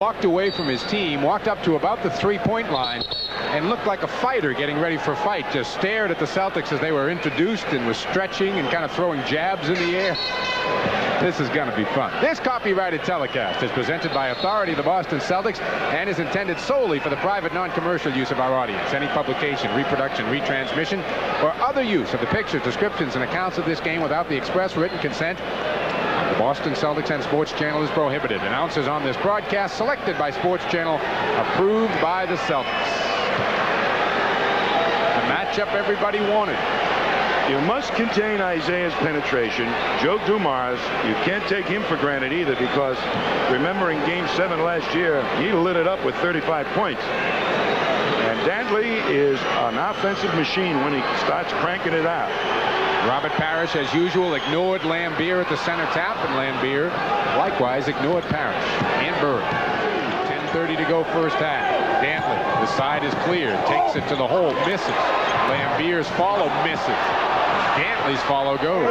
Walked away from his team, walked up to about the three-point line, and looked like a fighter getting ready for a fight. Just stared at the Celtics as they were introduced and was stretching and kind of throwing jabs in the air. This is going to be fun. This copyrighted telecast is presented by authority of the Boston Celtics and is intended solely for the private non-commercial use of our audience. Any publication, reproduction, retransmission, or other use of the pictures, descriptions, and accounts of this game without the express written consent of the Boston Celtics and Sports Channel is prohibited. Announcers on this broadcast selected by Sports Channel, approved by the Celtics. The matchup everybody wanted. You must contain Isiah's penetration. Joe Dumars, you can't take him for granted either, because remember in Game 7 last year, he lit it up with 35 points. And Dantley is an offensive machine when he starts cranking it out. Robert Parrish, as usual, ignored Lambier at the center tap, and Lambier likewise ignored Parrish and Bird. 10:30 to go first half. Dantley, the side is cleared, takes it to the hole, misses. Lambier's follow misses. Dantley's follow goes.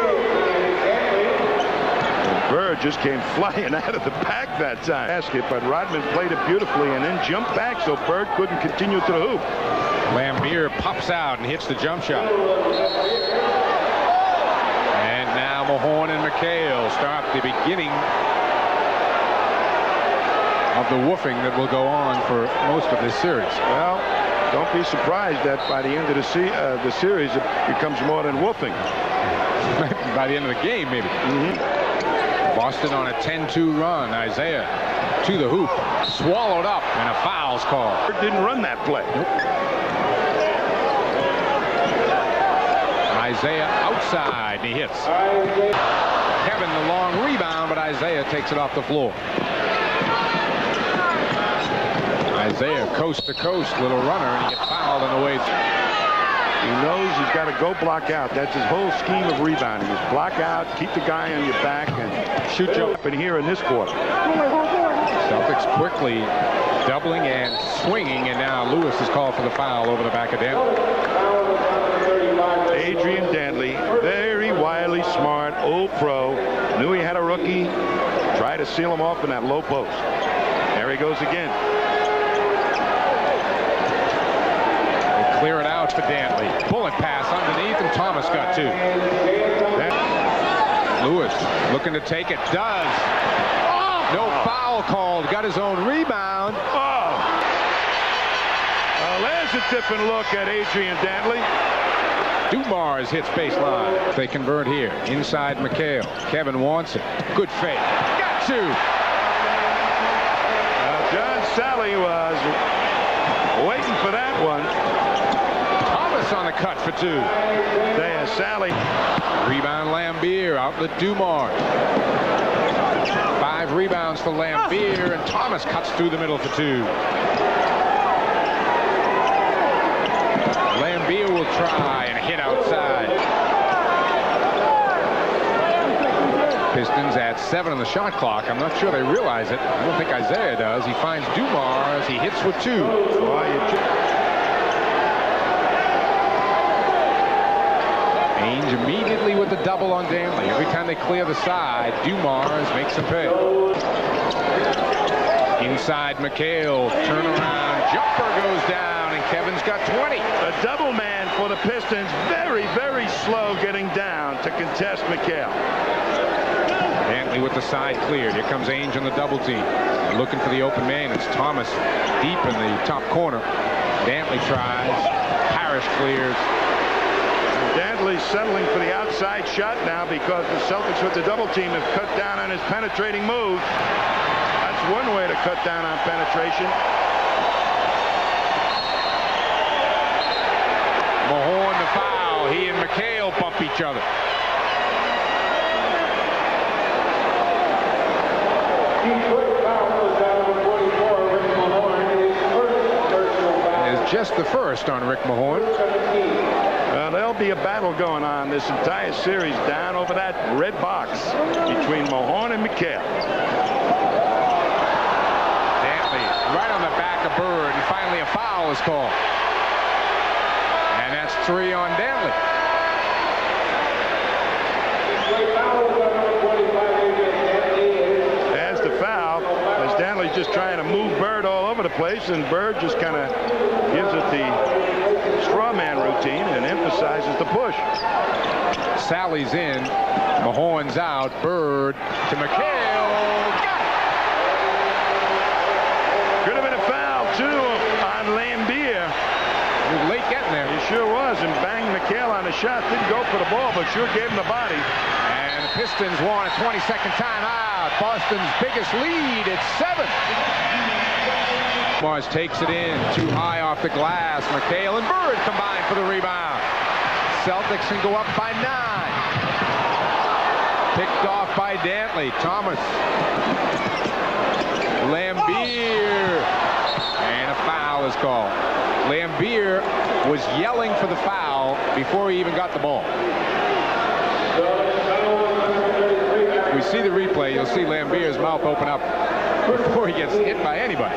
Bird just came flying out of the pack that time. Basket, but Rodman played it beautifully and then jumped back so Bird couldn't continue to the hoop. Lambier pops out and hits the jump shot. And now Mahorn and McHale start the beginning of the woofing that will go on for most of this series. Well, don't be surprised that by the end of the series it becomes more than woofing. By the end of the game, maybe. Boston on a 10-2 run. Isiah to the hoop, swallowed up, and a foul's called. Didn't run that play. Nope. Isiah outside, and he hits. Kevin the long rebound, but Isiah takes it off the floor. Isiah coast to coast, little runner, and he gets fouled on the way. He knows he's got to go block out. That's his whole scheme of rebounding, is block out, keep the guy on your back, and shoot you up in here in this quarter. Celtics quickly doubling and swinging, and now Lewis is called for the foul over the back of Dantley. Adrian Dantley, very wily, smart, old pro, knew he had a rookie, tried to seal him off in that low post. There he goes again. Clear it out for Dantley. Bullet pass underneath, and Thomas got two. Lewis looking to take it. Does. No foul called. Got his own rebound. There's a different look at Adrian Dantley. Dumars hits baseline. They convert here. Inside McHale. Kevin wants it. Good fake. Got two. John Sally was waiting for that one. On the cut for two. There's Sally. Rebound Lambier, outlet Dumars. 5 rebounds for Lambier, and Thomas cuts through the middle for two. Lambier will try and hit outside. Pistons at 7 on the shot clock. I'm not sure they realize it. I don't think Isiah does. He finds Dumars. He hits with two. Ainge immediately with the double on Dantley. Every time they clear the side, Dumars makes him pay. Inside McHale, turnaround, jumper goes down, and Kevin's got 20. A double man for the Pistons, very, very slow getting down to contest McHale. Dantley with the side cleared. Here comes Ainge on the double team. They're looking for the open man. It's Thomas deep in the top corner. Dantley tries. Parrish clears. Dantley's settling for the outside shot now because the Celtics with the double team have cut down on his penetrating move. That's one way to cut down on penetration. Mahorn the foul. He and McHale bump each other. It's just the first on Rick Mahorn. Well, there'll be a battle going on this entire series down over that red box between Mahorn and McHale. Dantley right on the back of Bird, and finally a foul is called. And that's 3 on Dantley. As the foul, as Dantley's just trying to move Bird all over the place, and Bird just kind of gives it the straw man routine and emphasizes the push. Sally's in. Mahorn's out. Bird to McHale. Could have been a foul, too, on Lambier. He was late getting there. He sure was, and banged McHale on the shot. Didn't go for the ball, but sure gave him the body. And the Pistons want a 22nd timeout. Boston's biggest lead. It's 7. Mars takes it in. Too high off the glass. McHale and Bird combine for the rebound. Celtics can go up by 9. Picked off by Dantley. Thomas. Lambier. And a foul is called. Lambier was yelling for the foul before he even got the ball. We see the replay. You'll see Lambier's mouth open up before he gets hit by anybody.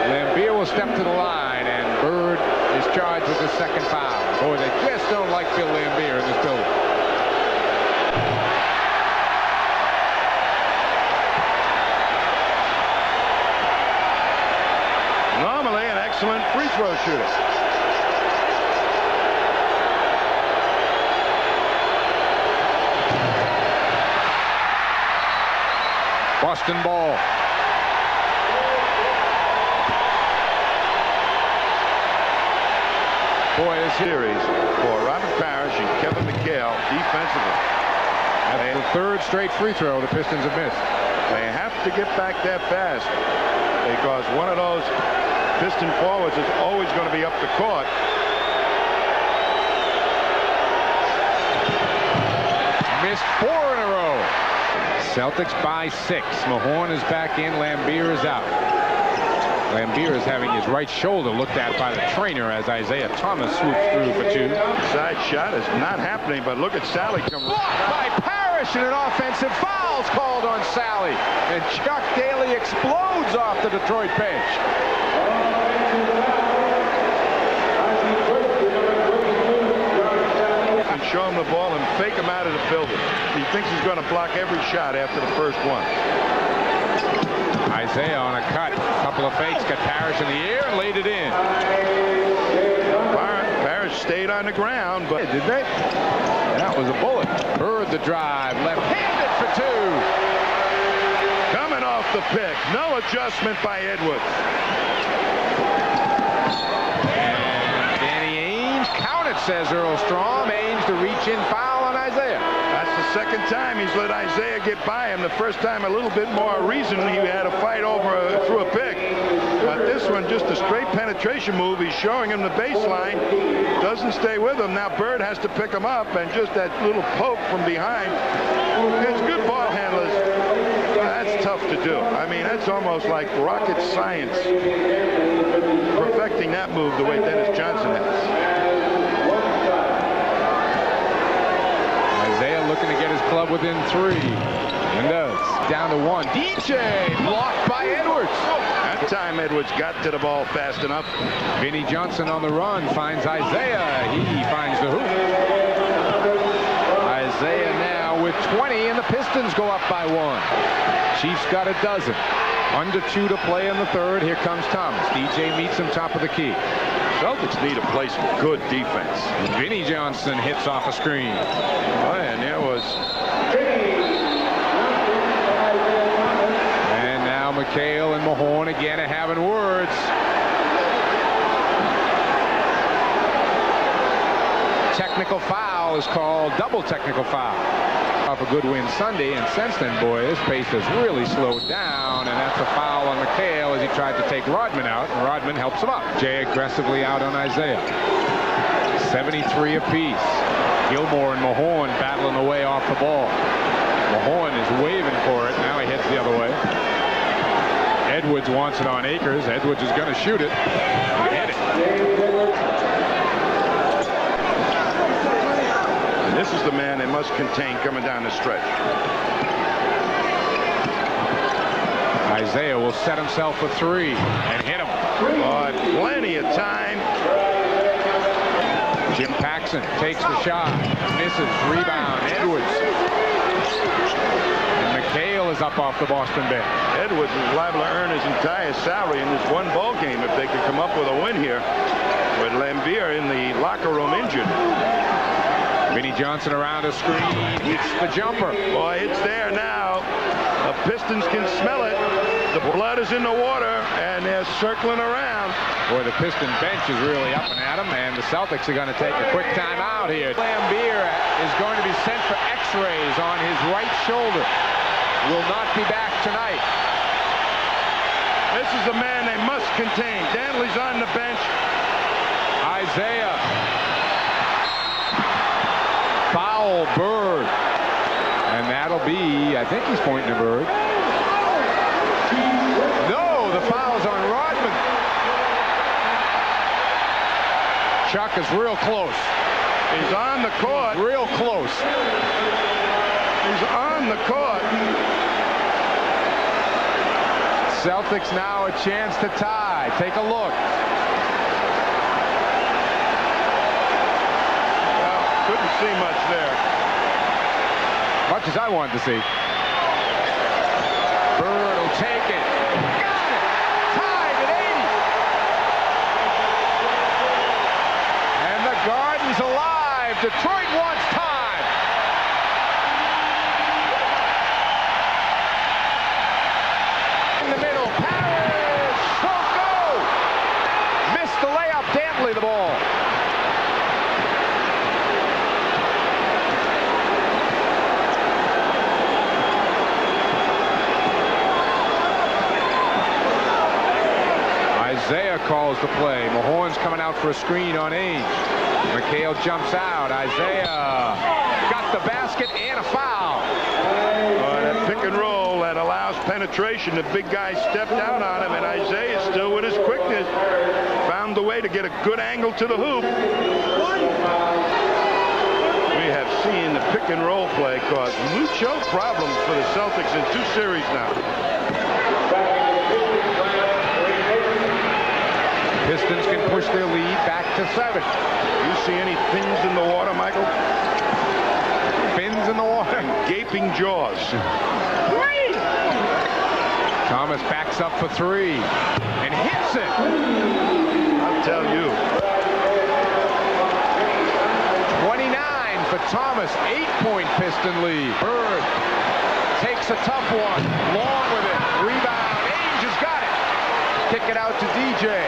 Lambier will step to the line, and Bird is charged with the second foul. Boy, they just don't like Bill Lambier in this building. Normally an excellent free throw shooter. Boston ball. Boy, this series for Robert Parrish and Kevin McHale defensively. That's the third straight free throw the Pistons have missed. They have to get back that fast, because one of those Piston forwards is always going to be up the court. Missed 4 in a row. Celtics by 6. Mahorn is back in. Lambier is out. Lambier is having his right shoulder looked at by the trainer as Isiah Thomas swoops through for 2. Side shot is not happening, but look at Sally come. Blocked by Parrish, and an offensive foul's called on Sally. And Chuck Daly explodes off the Detroit bench. And show him the ball and fake him out of the building. He thinks he's going to block every shot after the first one. Isiah on a cut. Couple of fakes. Got Parrish in the air and laid it in. Parrish stayed on the ground, but did they? That was a bullet. Bird the drive. Left-handed for 2. Coming off the pick. No adjustment by Edwards. And Danny Ainge. Count it, says Earl Strom. Ainge the reach-in foul on Isiah. That's the second time he's let Isiah get by him. The first time a little bit more reason he had a fight over through a pick. But this one, just a straight penetration move. He's showing him the baseline. Doesn't stay with him. Now Bird has to pick him up, and just that little poke from behind. It's good ball handlers. That's tough to do. I mean, that's almost like rocket science. Perfecting that move the way Dennis Johnson has. Isiah looking to get his club within 3. And does. Down to 1. DJ blocked by Edwards. That time Edwards got to the ball fast enough. Vinnie Johnson on the run finds Isiah. He finds the hoop. Isiah now with 20, and the Pistons go up by 1. Chiefs got a dozen. Under 2 to play in the third. Here comes Thomas. DJ meets him top of the key. Celtics need to play some good defense. Vinnie Johnson hits off a screen. Oh, and there was. And now McHale and Mahorn again are having words. Technical foul is called. Double technical foul. Off a good win Sunday, and since then, boy, this pace has really slowed down, and that's a foul on McHale as he tried to take Rodman out, and Rodman helps him up. Jay aggressively out on Isiah. 73 apiece. Gilmore and Mahorn battling away off the ball. Mahorn is waving for it. Now he heads the other way. Edwards wants it on Akers. Edwards is going to shoot it. Hit it. This is the man they must contain coming down the stretch. Isiah will set himself for 3 and hit him. Oh, plenty of time. Jim Paxson takes the shot. Misses. Rebound. Edwards. And McHale is is up off the Boston bench. Edwards is liable to earn his entire salary in this one ball game if they could come up with a win here, with Lambier in the locker room injured. Vinnie Johnson around a screen, hits the jumper. Boy, it's there now. The Pistons can smell it. The blood is in the water, and they're circling around. Boy, the Piston bench is really up and at them, and the Celtics are going to take a quick timeout here. Lambier is going to be sent for x-rays on his right shoulder. Will not be back tonight. This is the man they must contain. Dantley's on the bench. Isiah. Foul, Bird. And that'll be, I think he's pointing to Bird. No, the foul's on Rodman. Chuck is real close. He's on the court. Real close. He's on the court. Celtics now a chance to tie. Take a look. Well, couldn't see much there. Much as I wanted to see. Bird will take it. Got it! Tied at 80. And the Garden's alive. Detroit wants time. In the middle, Parrish won't go. Missed the layup. Dantley the ball. Isiah calls the play. Mahorn's coming out for a screen on Ainge. McHale jumps out. Isiah got the basket and a foul. That pick and roll that allows penetration. The big guy stepped out on him, and Isiah still with his quickness found the way to get a good angle to the hoop. We have seen the pick and roll play cause mucho problems for the Celtics in 2 series now. Pistons can push their lead back to 7. You see any fins in the water, Michael? Fins in the water. Gaping jaws. Thomas backs up for 3 and hits it. I'll tell you. 29 for Thomas. 8-point Piston lead. Bird takes a tough one. Long with it. Rebound. Ainge has got it. Kick it out to DJ.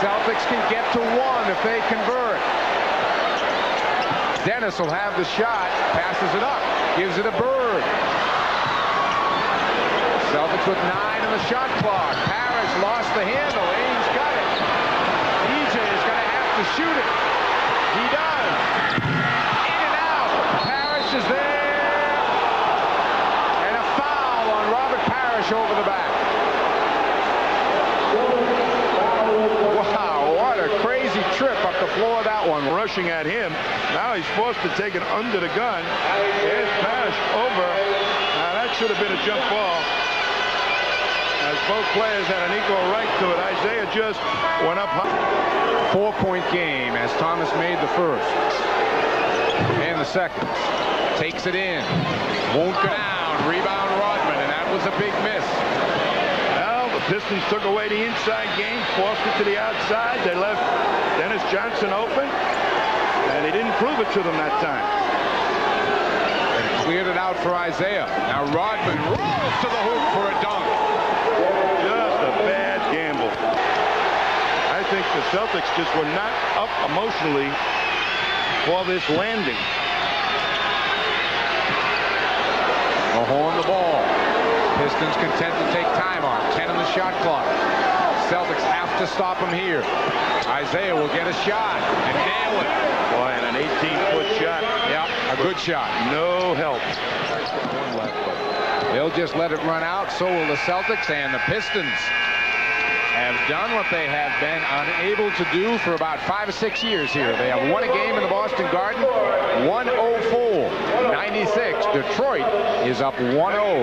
Celtics can get to 1 if they convert. Dennis will have the shot. Passes it up. Gives it a Bird. Celtics with 9 on the shot clock. Parrish lost the handle. Ainge got it. DJ is going to have to shoot it. He does. In and out. Parrish is there. And a foul on Robert Parrish over the back. Wow, what a crazy trip up the floor of that one. Rushing at him. Now he's forced to take it under the gun. There's Parrish over. Now that should have been a jump ball, as both players had an equal right to it. Isiah just went up high. 4-point game as Thomas made the first. And the second. Takes it in. Won't go down. Rebound Rodman, and that was a big miss. Well, the Pistons took away the inside game, forced it to the outside. They left Dennis Johnson open, and he didn't prove it to them that time. And cleared it out for Isiah. Now Rodman rolls to the hoop for a dunk. Just a bad gamble. I think the Celtics just were not up emotionally for this landing. Mahorn the ball. Pistons content to take time on. 10 on the shot clock. Celtics have to stop him here. Isiah will get a shot and nail it. Boy, and an 18-foot shot. Yeah, a good shot. No help. One left, but they'll just let it run out. So will the Celtics, and the Pistons have done what they have been unable to do for about 5 or 6 years here. They have won a game in the Boston Garden, 104-96. Detroit is up 1-0.